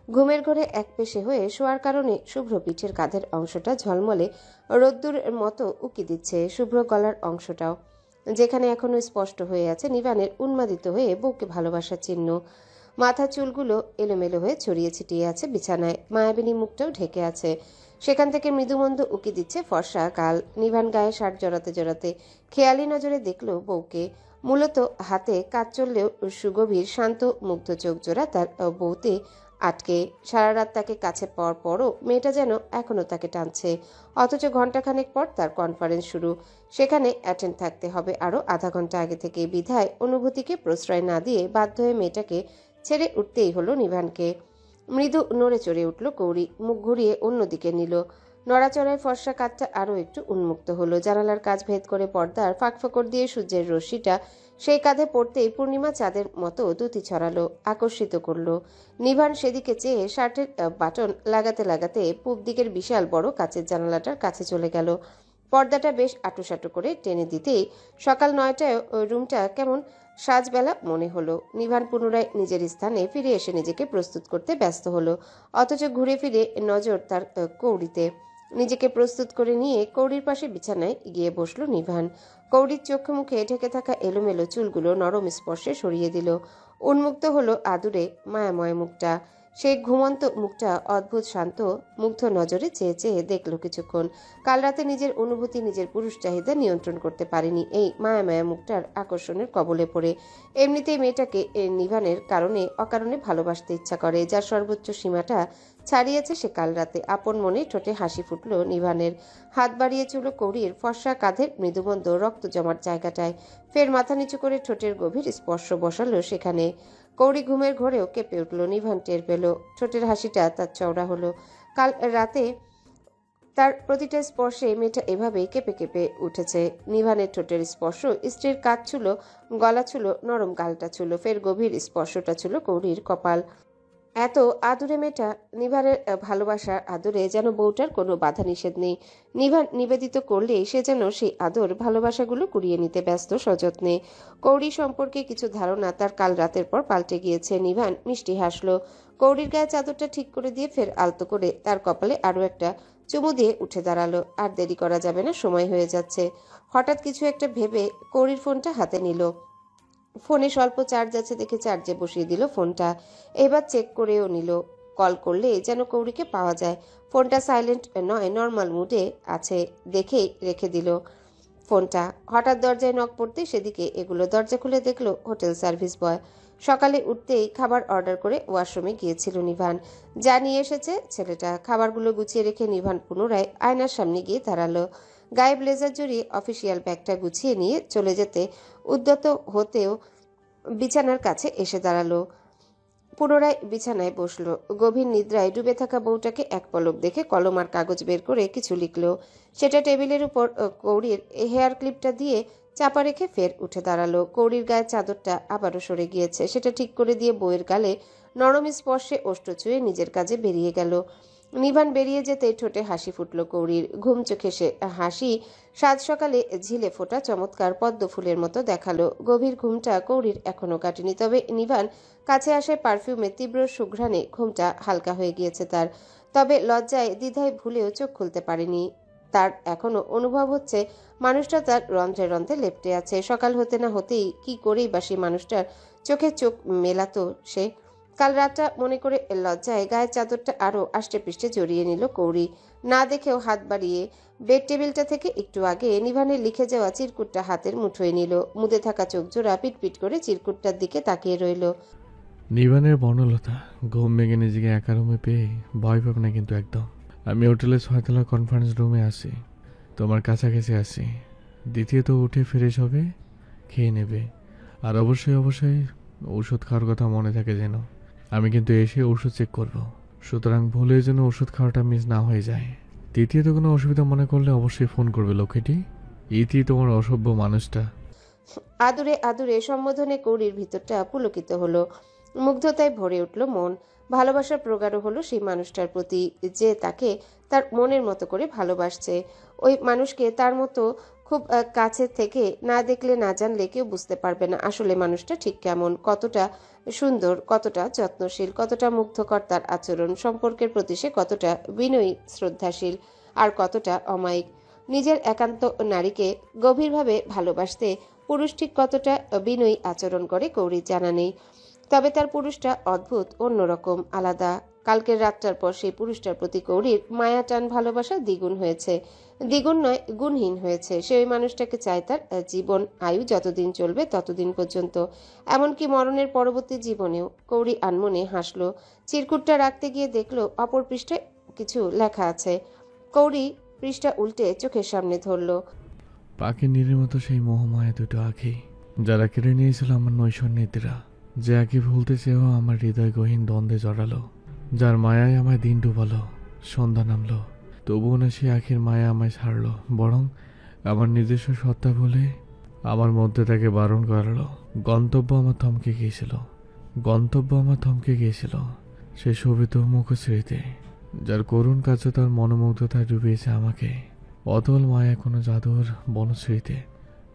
S2: ঘুমের ঘরে একপেশে হয়ে শোয়ার কারণে শুভ্র পিঠের কাঁধের অংশটা ঝলমলে রোদ্দুরের মতো উকি দিচ্ছে, শুভ্র গলার অংশটাও, যেখানে এখনো স্পষ্ট হয়ে আছে নিভানের উন্মাদিত হয়ে বউকে ভালোবাসার চিহ্ন। মাথার চুলগুলো এলোমেলো হয়ে ছড়িয়ে ছিটিয়ে আছে বিছানায়, মায়াবিনী মুখটাও ঢেকে আছে। সেখান থেকে মৃদুমন্দ উকি দিচ্ছে ফর্সা গাল। নিভান গায়ে শার্ট জড়াতে জড়াতে খেয়ালি নজরে দেখল বউকে। মূলত হাতে কাজ চললেও সুগভীর শান্ত মুগ্ধ চোখ জোড়া তার বউতে আটকে। সারা রাত তাকে কাছে পাওয়ার পরও মেয়েটা যেন এখনো তাকে টানছে। অথচ ঘন্টাখানেক পর তার কনফারেন্স শুরু, সেখানে অ্যাটেন্ড থাকতে হবে আরও আধা ঘন্টা আগে থেকে। বিধায় অনুভূতিকে প্রশ্রয় না দিয়ে বাধ্য হয়ে মেয়েটাকে ছেড়ে উঠতেই হলো নিভানকে। মৃদু নড়ে চড়ে উঠল কৌড়ি, মুখ ঘুরিয়ে অন্যদিকে নিল। নড়াচড়ায় ফর্সা কাঁধটা আরও একটু উন্মুক্ত হলো। জানালার কাজ ভেদ করে পর্দার ফাঁকফোকর দিয়ে সূর্যের রশ্মিটা সেই কাঁধে পড়তেই পূর্ণিমা চাঁদের মতো দ্যুতি ছড়ালো, আকর্ষিত করলো। নিভান সেদিকে চেয়ে শার্টের বাটন লাগাতে লাগাতে পূব দিকের বিশাল বড় কাচের জানালাটার কাছে চলে গেল। পর্দাটা বেশ আটুসাটু করে টেনে দিতেই সকাল 9টায় রুমটা কেমন সাজবেলা মনে হলো। নিভান পুনরায় নিজের স্থানে ফিরে এসে নিজেকে প্রস্তুত করতে ব্যস্ত হলো, অথচ ঘুরে ফিরে নজর তার কৌড়িতে। নিজেকে প্রস্তুত করে নিয়ে কৌড়ির পাশে বিছানায় গিয়ে বসলো নিভান। কৌড়ির চোখে মুখে ঢেকে থাকা এলোমেলো চুলগুলো নরম স্পর্শে সরিয়ে দিল। উন্মুক্ত হলো আদুরে মায়াময় মুখটা। সেই ঘুমন্ত মুখটা অদ্ভুত শান্ত মুগ্ধ নজরে চেয়ে চেয়ে দেখল কিছুক্ষণ। কাল রাতে নিজের অনুভূতি, নিজের পুরুষ চাহিদা নিয়ন্ত্রণ করতে পারেনি এই মায়া মুখটার আকর্ষণের কবলে পড়ে। এমনিতেই মেয়েটাকে নিভানের কারণে অকারণে ভালোবাসতে ইচ্ছা করে, যার সর্বোচ্চ সীমাটা ছাড়িয়েছে সে কাল রাতে। আপন মনে ঠোঁটে হাসি ফুটল নিভানের। হাত বাড়িয়ে চুলো কৌড়ির ফর্সা কাঁধের মৃদুমন্দ রক্ত জমার জায়গাটায়। ফের মাথা নিচু করে ঠোঁটের গভীর স্পর্শ বসালো সেখানে। কৌড়ি ঘুমের ঘোরেও কেঁপে উঠল। নিভান টের পেল, ঠোঁটের হাসিটা তার চওড়া হলো। কাল রাতে তার প্রতিটা স্পর্শে মেয়েটা এভাবেই কেঁপে কেঁপে উঠেছে। নিভানের ঠোঁটের স্পর্শ স্ত্রীর কাঁধ ছুলো, গলা ছুলো, নরম গালটা ছুলো, ফের গভীর স্পর্শটা ছিল কৌড়ির কপাল। এত আদুরে মেয়েটা নিভানের ভালোবাসার আদরে যেন বউটার কোনো বাধা নিষেধ নেই। নিভান নিবেদিত করলেই সে যেন সেই আদর ভালোবাসাগুলো কুড়িয়ে নিতে ব্যস্ত সযত্নে। কৌড়ি সম্পর্কে কিছু ধারণা তার কাল রাতের পর পাল্টে গিয়েছে। নিভান মিষ্টি হাসলো। কৌড়ির গায়ে চাদরটা ঠিক করে দিয়ে ফের আলতো করে তার কপালে আরো একটা চুমু দিয়ে উঠে দাঁড়ালো। আর দেরি করা যাবে না, সময় হয়ে যাচ্ছে। হঠাৎ কিছু একটা ভেবে কৌড়ির ফোনটা হাতে নিল। ফোনে স্বল্প চার্জ আছে দেখে চার্জে বসিয়ে দিল ফোনটা। এবার চেক করেও নিল, কল করলে যেন কৌড়িকে পাওয়া যায়। ফোনটা সাইলেন্ট নয়, নর্মাল মুডে আছে দেখেই রেখে দিল ফোনটা। হঠাৎ দরজায় নক পড়তে সেদিকে এগুলো। দরজা খুলে দেখলো হোটেল সার্ভিস বয়। সকালে উঠতেই খাবার অর্ডার করে ওয়াশরুমে গিয়েছিল নিভান। যা নিয়ে এসেছে ছেলেটা। খাবারগুলো গুছিয়ে রেখে নিভান পুনরায় আয়নার সামনে গিয়ে দাঁড়ালো। গায়ে ব্লেজার জড়িয়ে অফিসিয়াল ব্যাগটা গুছিয়ে নিয়ে চলে যেতে উদ্যত হতেও বিছানার কাছে এসে দাঁড়ালো। পুনরায় বিছানায় বসলো। গভীর নিদ্রায় ডুবে থাকা বউটাকে এক পলক দেখে কলম আর কাগজ বের করে কিছু লিখলো। সেটা টেবিলের উপর কৌড়ির হেয়ার ক্লিপটা দিয়ে চাপা রেখে ফের উঠে দাঁড়ালো। কৌড়ির গায়ের চাদরটা আবারও সরে গিয়েছে, সেটা ঠিক করে দিয়ে বউয়ের গালে নরম স্পর্শে ওষ্ঠ ছুঁয়ে নিজের কাজে বেরিয়ে গেল। নিভান বেরিয়ে যেতে ঠোঁটে হাসি ফুটল কৌড়ির। ঘুম চোখে সে হাসি সাত সকালে ঝিলে ফোটা চমৎকার পদ্ম ফুলের মতো দেখালো। গভীর ঘুমটা কৌড়ির এখনো কাটেনি, তবে নিভান কাছে আসায় পারফিউমের তীব্র সুঘ্রাণে ঘুমটা হালকা হয়ে গিয়েছে তার। তবে লজ্জায় দ্বিধায় ভুলেও চোখ খুলতে পারেনি। তার এখনো অনুভব হচ্ছে মানুষটা তার রন্ধ্রে রন্ধ্রে লেপ্টে আছে। সকাল হতে না হতেই কি করেই বা সেই মানুষটার চোখে চোখ মেলাতো সে। কাল রাতটা মনে করে লজ্জায় গায়ের চাদরটা আরো আষ্টে পৃষ্ঠে জড়িয়ে নিল কৌড়ি। না দেখেও হাত বাড়িয়ে বেড টেবিলটা থেকে একটু আগে নিভানের লিখে যাওয়া চিরকুটটা হাতের মুঠোয় নিল। মুদে থাকা চোখ জোড়া পিটপিট করে চিরকুটটার দিকে তাকিয়ে রইল।
S1: নিবানের বর্ণলতা ঘুম ভেঙে নিজেকে একা রুমে পেয়ে ভয় পাবে না কিন্তু একদম। আমি হোটেলের 6 তলা কনফারেন্স রুমে আছি, তোমার কাছাকাছি আছি। দ্বিতীয়ত উঠে ফ্রেশ হবে, খেয়ে নেবে, আর অবশ্যই অবশ্যই ওষুধ খাওয়ার কথা মনে থাকে যেন। আমি কিন্তু এসে ওষুধ চেক করব, সুতরাং ভুলের জন্য ওষুধ খাওয়াটা মিস না হয়ে যায়। তৃতীয়ত কোনো অসুবিধা মনে করলে অবশ্যই ফোন করবে লক্ষ্মীটি। ইতি তোমার অসভ্য মানুষটা।
S2: আদুরে আদুরে সম্বোধনে কৌড়ির ভিতরটা পুলকিত হলো। মুগ্ধতায় ভরে উঠল মন। ভালোবাসার প্রগাঢ় হলো সেই মানুষটার প্রতি, যে তাকে তার মনের মতো করে ভালোবাসছে। ওই মানুষকে তার মতো খুব কাছে থেকে না দেখলে না জানলে কেউ বুঝতে পারবে না আসলে মানুষটা ঠিক কেমন, কতটা সুন্দর, কতটা যত্নশীল, কতটা মুগ্ধকর তার আচরণ। সম্পর্কের প্রতি সে কতটা বিনয়ী শ্রদ্ধাশীল, আর কতটা অমায়িক। নিজের একান্ত নারীকে গভীরভাবে ভালোবাসতে পুরুষ ঠিক কতটা বিনয়ী আচরণ করে কৌড়ির জানা নেই। তবে তার পুরুষটা অদ্ভুত, অন্যরকম, আলাদা। কালকের রাতটার পর সেই পুরুষটার প্রতি কৌড়ির মায়া টান ভালোবাসা দ্বিগুণ হয়েছে। দ্বিগুণ নয়, গুণহীন হয়েছে। সে ওই মানুষটাকে চায় তার জীবন আয়ু যতদিন চলবে ততদিন পর্যন্ত, এমনকি মরণের পরবর্তী জীবনেও। কৌড়ি আনমনে হাসলো। চিরকুটটা রাখতে গিয়ে দেখলো অপর পৃষ্ঠায় কিছু লেখা আছে। কৌড়ি পৃষ্ঠা উল্টে চোখের সামনে ধরল।
S1: পাখি নীরের মতো সেই মোহমায়া দুটো আঁখি, যারা কেড়ে নিয়েছিল আমার নৈশন্যেরা, যে আঁখি ভুলতে চেয়েও আমার হৃদয় গহীন দ্বন্দ্বে জড়ালো, যার মায়ায় আমায় দিন ডুবালো, সন্ধ্যা নামলো, তবুও না সে আঁখির মায়া আমায় ছাড়লো, বরং আমার নিজস্ব সত্তা বলে আমার মধ্যে তাকে বারণ করালো। গন্তব্য আমার থমকে গিয়েছিল, গন্তব্য আমার থমকে গিয়েছিল সে শোভিত মুখশ্রীতে, যার করুণ কাছে তার মনোমুগ্ধতায় ডুবিয়েছে আমাকে। অতল মায়া কোনো জাদুর বনশ্রীতে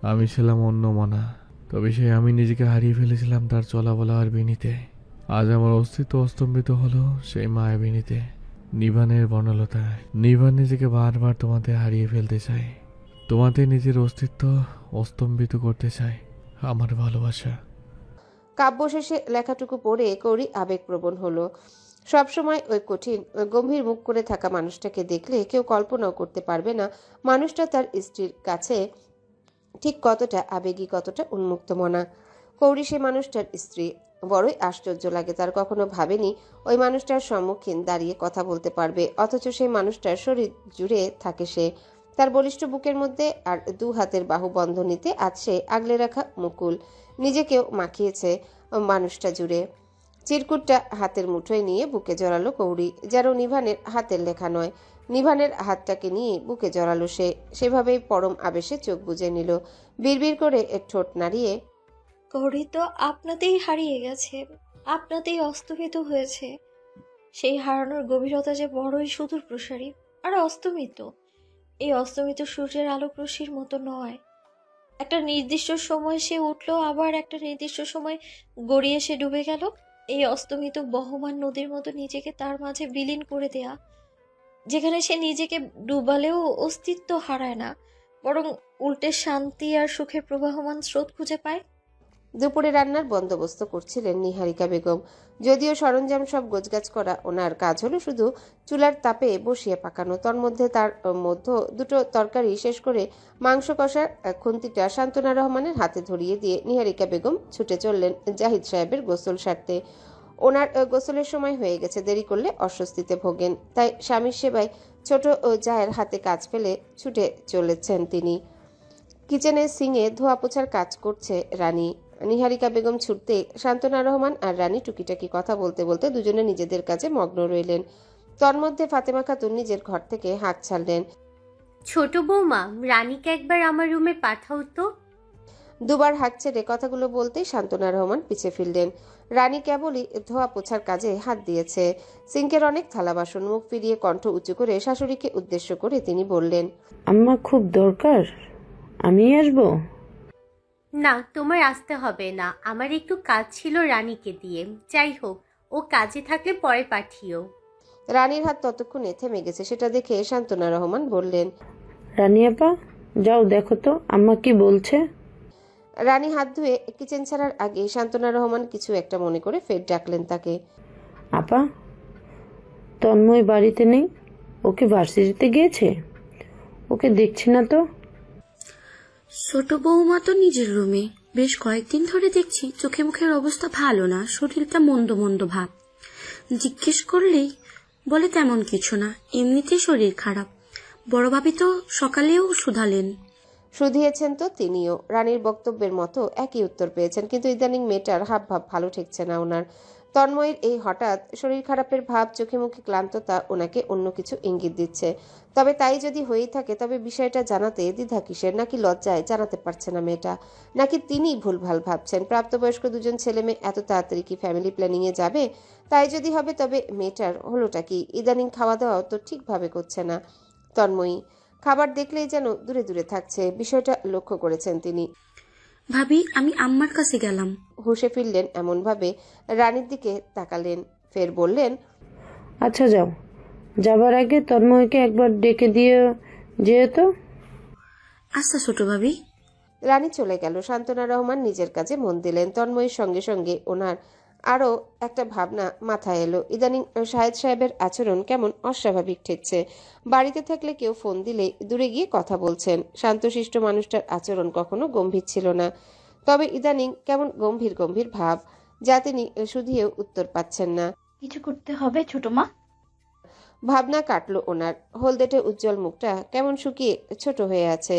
S1: আমি ছিলাম অন্য মনা, তবে সে আমি নিজেকে হারিয়ে ফেলেছিলাম তার চলা বলা আর বিনীতে। আজ আমার অস্তিত্ব অস্তম্ভিত হলো সেই মায়া বিনীতে, নিভানের বনলতায়। নিভান নিজেকে বারবার তোমাতে হারিয়ে ফেলতে চায়, তোমাতে নিজের অস্তিত্ব অস্তম্ভিত করতে চায় আমার ভালোবাসা।
S2: কাব্য শেষে লেখাটুকু পড়ে কৌড়ি আবেগপ্রবণ হলো। সবসময় ওই কঠিন গম্ভীর মুখ করে থাকা মানুষটাকে দেখলে কেউ কল্পনাও করতে পারবে না মানুষটা তার স্ত্রীর কাছে ঠিক কতটা আবেগী, কতটা উন্মুক্ত মনা। কৌড়ি সে মানুষটার স্ত্রী। বড়ই আশ্চর্য লাগে তার। কখনো ভাবেনি ওই মানুষটার সম্মুখীন দাঁড়িয়ে কথা বলতে পারবে, অথচ সেই মানুষটার শরীর জুড়ে থাকে সে। তার বলিষ্ঠ বুকের মধ্যে আর দু হাতের বাহু বন্ধনীতে আজ সে আগলে রাখা মুকুল। নিজেকেও মাখিয়েছে মানুষটা জুড়ে। চিরকুটটা হাতের মুঠোয় নিয়ে বুকে জড়ালো কৌড়ি, যেন নিভানের হাতের লেখা নয়। নিভানের হাতটাকে নিয়ে বুকে জড়ালো সে। সেভাবেই পরম আবেশে চোখ বুজে নিল। বিড়বিড় করে ঠোঁট নাড়িয়ে,
S3: ঘড়ি তো আপনাতেই হারিয়ে গেছে, আপনাতেই অস্তমিত হয়েছে। সেই হারানোর গভীরতা যে বড়ই সুদূর প্রসারী আর অস্তমিত। এই অস্তমিত সূর্যের আলোক রশ্মির মতো নয়। একটা নির্দিষ্ট সময় সে উঠলো, আবার একটা নির্দিষ্ট সময় গড়িয়ে সে ডুবে গেল। এই অস্তমিত বহমান নদীর মতো নিজেকে তার মাঝে বিলীন করে দেয়া, যেখানে সে নিজেকে ডুবালেও অস্তিত্ব হারায় না, বরং উল্টে শান্তি আর সুখের প্রবাহমান স্রোত খুঁজে পায়।
S2: দুপুরে রান্নার বন্দোবস্ত করছিলেন নিহারিকা বেগম। যদিও সরঞ্জাম সব গোছগাছ করা ওনার কাজ হলো শুধু চুলার তাপে বসিয়ে পাকানো। তন্মধ্যে তার মধ্যে দুটো তরকারি শেষ করে মাংস কষার খুন্তিটা শান্তনা রহমানের হাতে ধরিয়ে দিয়ে নিহারিকা বেগম ছুটে চললেন জাহিদ সাহেবের গোসল সারতে। ওনার গোসলের সময় হয়ে গেছে, দেরি করলে অস্বস্তিতে ভোগেন, তাই স্বামীর সেবায় ছোট জায়ের হাতে কাজ ফেলে ছুটে চলেছেন তিনি। কিচেনে সিঙে ধোয়া পোছার কাজ করছে রানী। নিহারিকা বেগম ছুটতে শান্তনা রহমান আর রানী টুকিটাকি কথা বলতে বলতে দুজনে নিজেদের কাজে মগ্ন রইলেন। তন্মধ্যে ফাতেমা খাতুন নিজের ঘর থেকে হাঁক ছাড়লেন।
S4: ছোট বৌমা, রানীকে একবার আমার রুমে পাঠাও তো।
S2: দুবার হাঁক ছেড়ে কথাগুলো বলতেই শান্তনা রহমান পিছে ফিরলেন। রানী কেবলই ধোয়া পোছার কাজে হাত দিয়েছে। সিঙ্কের অনেক থালা বাসন। মুখ ফিরিয়ে কণ্ঠ উঁচু করে শাশুড়িকে উদ্দেশ্য করে তিনি বললেন,
S5: আম্মা খুব দরকার, আমি আসবো?
S4: না, তোমার আসতে হবে না, আমার একটু কাজ ছিল রানীকে দিয়ে। যাই হোক, ও কাজে থাকলে পরে পাঠিও।
S2: রানীর হাত ততক্ষণে থেমে গেছে, সেটা দেখে শান্তনা রহমান বললেন,
S5: রানী আপা, যাও দেখো তো আম্মা কি বলছে।
S2: রানী হাত ধুয়ে কিচেন ছাড়ার আগে শান্তনা রহমান কিছু একটা মনে করে ফের ডাকলেন তাকে।
S5: আপা, তন্ময় বাড়িতে নেই, ওকে ভার্সিটিতে গিয়েছে, ওকে দেখছি না তো।
S6: ছোট বৌমা তো নিজের রুমে, বেশ কয়েকদিন ধরে দেখছি চোখে মুখের অবস্থা ভালো না, শরীরটা মন্দ মন্দ ভাব। জিজ্ঞেস করলেই বলে তেমন কিছু না, এমনিতেই শরীর খারাপ। বড় ভাবি তো সকালেও শুধালেন।
S2: শুধিয়েছেন তো তিনিও। রানীর বক্তব্যের মতো একই উত্তর পেয়েছেন, কিন্তু ইদানিং মেয়েটার হাব ভাব ভালো ঠেকছে না ওনার। তন্ময়ের এই হঠাৎ শরীর খারাপের ভাব, চোখে মুখে ক্লান্ততা ওনাকে অন্য কিছু ইঙ্গিত দিচ্ছে। তবে তাই যদি হয়েই থাকে, তবে বিষয়টা জানাতে দ্বিধা কিসের? নাকি লজ্জায় জানাতে পারছে না মেয়েটা? নাকি তিনি ভুলভাল ভাবছেন? প্রাপ্তবয়স্ক দুজন ছেলে মেয়ে এত তাড়াতাড়ি কি ফ্যামিলি প্ল্যানিং এ যাবে? তাই যদি হবে, তবে মেয়েটার হলোটা কি? ইদানিং খাওয়া দাওয়াও তো ঠিকভাবে করছে না তন্ময়ী। খাবার দেখলেই যেন দূরে দূরে থাকছে, বিষয়টা লক্ষ্য করেছেন তিনি।
S6: ভাবি, আমি আম্মার কাছে গেলাম।
S2: হুঁশে ফিরলেন এমনভাবে রানীর দিকে তাকালেন, ফের বললেন,
S5: আচ্ছা যাও, যাবার আগে তন্ময়কে একবার ডেকে দিয়ে যেহেতু।
S6: আচ্ছা ছোট ভাবি।
S2: রানী চলে গেল। শান্তনা রহমান নিজের কাজে মন দিলেন। তন্ময়ের সঙ্গে সঙ্গে ওনার আরও একটা ভাবনা মাথায় এলো। ইদানিং শাহেদ সাহেবের আচরণ কেমন অস্বাভাবিক ঠেকছে। বাড়িতে থাকলে কেউ ফোন দিলে দূরে গিয়ে কথা বলছেন। শান্তশিষ্ট মানুষটার আচরণ কখনো গম্ভীর ছিল না, তবে ইদানিং কেমন গম্ভীর গম্ভীর ভাব, যা তিনি শুধিয়েও উত্তর পাচ্ছেন না।
S7: কিছু করতে হবে ছোট মা।
S2: ভাবনা কাটলো ওনার। হলদেটে উজ্জ্বল মুখটা কেমন শুকিয়ে ছোট হয়ে আছে।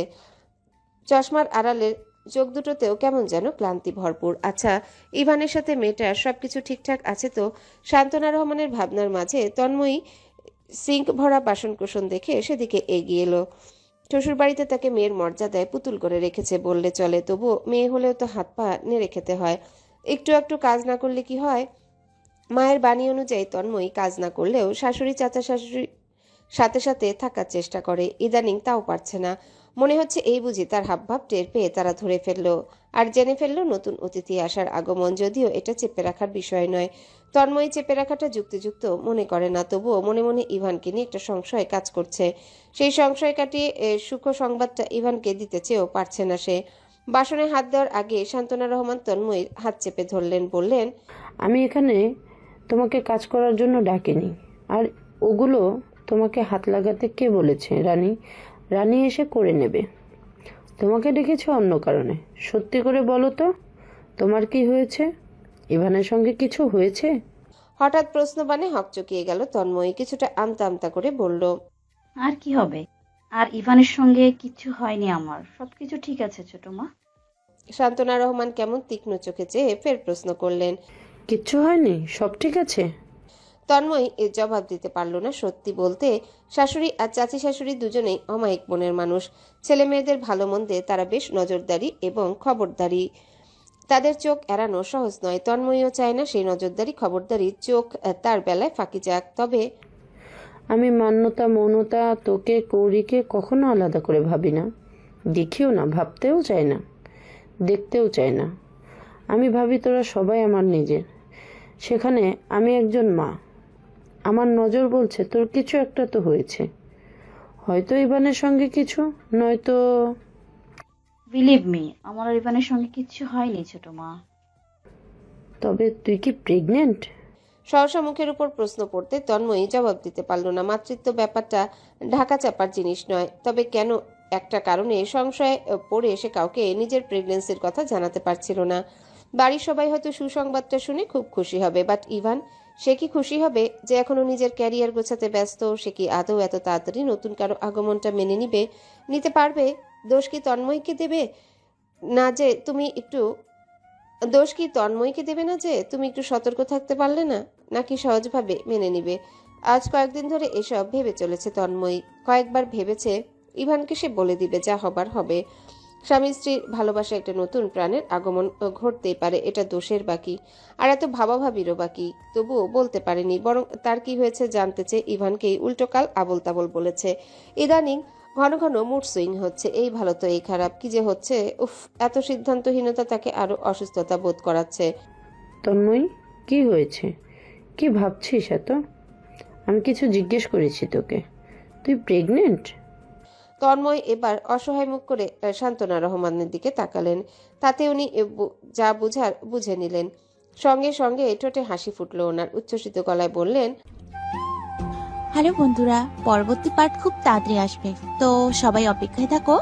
S2: চশমার আড়ালের চোখ দুটোতেও কেমন যেন ক্লান্তি ভরপুর। আচ্ছা, ইভানের সাথে মেয়েটার সবকিছু ঠিকঠাক আছে তো? শান্তনা রহমানের ভাবনার মাঝে তন্ময়ী সিঙ্ক ভরা বাসনকোসন দেখে সেদিকে এগিয়ে এলো। শ্বশুর বাড়িতে তাকে মেয়ের মর্যাদায় পুতুল করে রেখেছে বললে চলে, তবুও মেয়ে হলেও তো হাত পা নেড়ে খেতে হয়। একটু একটু কাজ না করলে কি হয়? মায়ের বাণী অনুযায়ী তন্ময়ী কাজ না করলেও শাশুড়ি চাচা শাশুড়ি সাথে সাথে থাকার চেষ্টা করে। ইদানিং তাও পারছে না। মনে হচ্ছে এই বুঝি তার হাবভাব টের পেয়ে তারা ধরে ফেললো আর জেনে ফেললো নতুন অতিথি আসার আগমন। যদিও এটা চেপে রাখার বিষয় নয়, তন্ময়ী চেপে রাখাটা যুক্তিযুক্ত মনে করে না, তবুও মনে মনে ইভানকে নিয়ে একটা সংশয় কাজ করছে। সেই সংশয় কাটিয়ে সুখ সংবাদটা ইভানকে দিতে চেয়েও পারছে না সে। বাসনে হাত দেওয়ার আগে শান্তনা রহমান তন্ময়ীর হাত চেপে ধরলেন, বললেন,
S5: আমি এখানে তোমাকে কাজ করার জন্য ডাকিনি, আর ওগুলো তোমাকে হাত লাগাতে কে বলেছে? রানী রানী এসে করে নেবে। তোমাকে ডেকেছে অন্য কারণে। সত্যি করে বলো তো, তোমার কি হয়েছে? ইভানের সঙ্গে কিছু হয়েছে?
S2: হঠাৎ প্রশ্নবাণে হকচকিয়ে গেল তন্ময়ী। কিছুটা আমতা আমতা করে বলল,
S7: আর কি হবে? আর ইভানের সঙ্গে কিছু হয়নি আমার, সবকিছু ঠিক আছে ছোট মা।
S2: শান্তনা রহমান কেমন তীক্ষ্ণ চোখে চেয়ে ফের প্রশ্ন করলেন,
S5: কিচ্ছু হয়নি, সব ঠিক আছে?
S2: তন্ময়ী এর জবাব দিতে পারল না। সত্যি বলতে শাশুড়ি আর চাচি শাশুড়ি দুজনেই অমায়িক মনের মানুষ। ছেলে মেয়েদের ভালো মন্দে তারা বেশ নজরদারি এবং খবরদারি। তাদের চোখ এড়ানো সহজ নয়। তন্ময়ীও চায় না সেই নজরদারি খবরদারি চোখ তার বেলায় ফাঁকি যাক। তবে
S5: আমি মান্যতা মৌনতা তোকে কৌরিকে কখনো আলাদা করে ভাবি না, দেখিও না, ভাবতেও চাই না, দেখতেও চাই না। আমি ভাবি তোরা সবাই আমার নিজের। সেখানে আমি একজন মা। আমার নজর বলছে তোর কিছু একটা তো হয়েছে, হয়তো ইভানের সঙ্গে কিছু, নয়তো।
S7: বিলিভ মি, আমার আর ইভানের সঙ্গে কিচ্ছু হয়নি ছোট মা।
S5: তবে তুই কি প্রেগনেন্ট?
S2: সহসা মুখের উপর প্রশ্ন পড়তে তন্ময়ী জবাব দিতে পারল না। মাতৃত্ব ব্যাপারটা ঢাকা চাপার জিনিস নয়। তবে কেন একটা কারণে সংশয়ে পড়ে এসে কাউকে নিজের প্রেগন্যান্সির কথা জানাতে পারছিল না। বাড়ির সবাই হয়তো সুসংবাদটা শুনে খুব খুশি হবে, বাট ইভান, সে কি খুশি হবে যে এখনো নিজের ক্যারিয়ার গোছাতে ব্যস্ত? সে কি আদৌ এত তাড়াতাড়ি নতুন কারো আগমনটা মেনে নিতে পারবে? দোষ কি তন্ময়ীকে দেবে না যে তুমি একটু সতর্ক থাকতে পারলে না? নাকি সহজভাবে মেনে নিবে? আজ কয়েকদিন ধরে এসব ভেবে চলেছে তন্ময়ী। কয়েকবার ভেবেছে ইভানকে সে বলে দিবে, যা হবার হবে। স্বামী স্ত্রীর ভালোবাসা একটা নতুন প্রাণের আগমন ঘটতেই পারে, এটা দোষের বাকি, আর এত ভাবাভাবিরও বাকি। তবুও বলতে পারেনি, বরং তার কি হয়েছে জানতে চেয়ে ইভানকেই উল্টোকাল আবল তাবল বলেছে। ইদানিং ঘন ঘন মুড সুইং হচ্ছে, এই ভালো তো এই খারাপ, কি যে হচ্ছে! উফ, এত সিদ্ধান্তহীনতা তাকে আরো অসুস্থতা বোধ করাচ্ছে।
S5: তন্ময়ী, কি হয়েছে? কি ভাবছিস এত? আমি কিছু জিজ্ঞেস করেছি তোকে? তুই প্রেগনেন্ট?
S2: তন্ময় এবার অসহায় মুখ করে সান্ত্বনা রহমানের দিকে তাকালেন। তাতে উনি যা বুঝার বুঝে নিলেন। সঙ্গে সঙ্গে ঠোঁটে হাসি ফুটল ওনার। উচ্ছ্বসিত গলায় বললেন,
S8: হ্যালো বন্ধুরা, পরবর্তী পার্ট খুব তাড়াতাড়ি আসবে, তো সবাই অপেক্ষায় থাকো।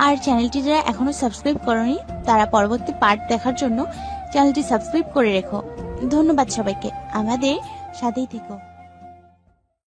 S8: আর চ্যানেলটি যারা এখনো সাবস্ক্রাইব করোনি তারা পরবর্তী পার্ট দেখার জন্য চ্যানেলটি সাবস্ক্রাইব করে রেখো। ধন্যবাদ সবাইকে, আমাদের সাথেই থেকো।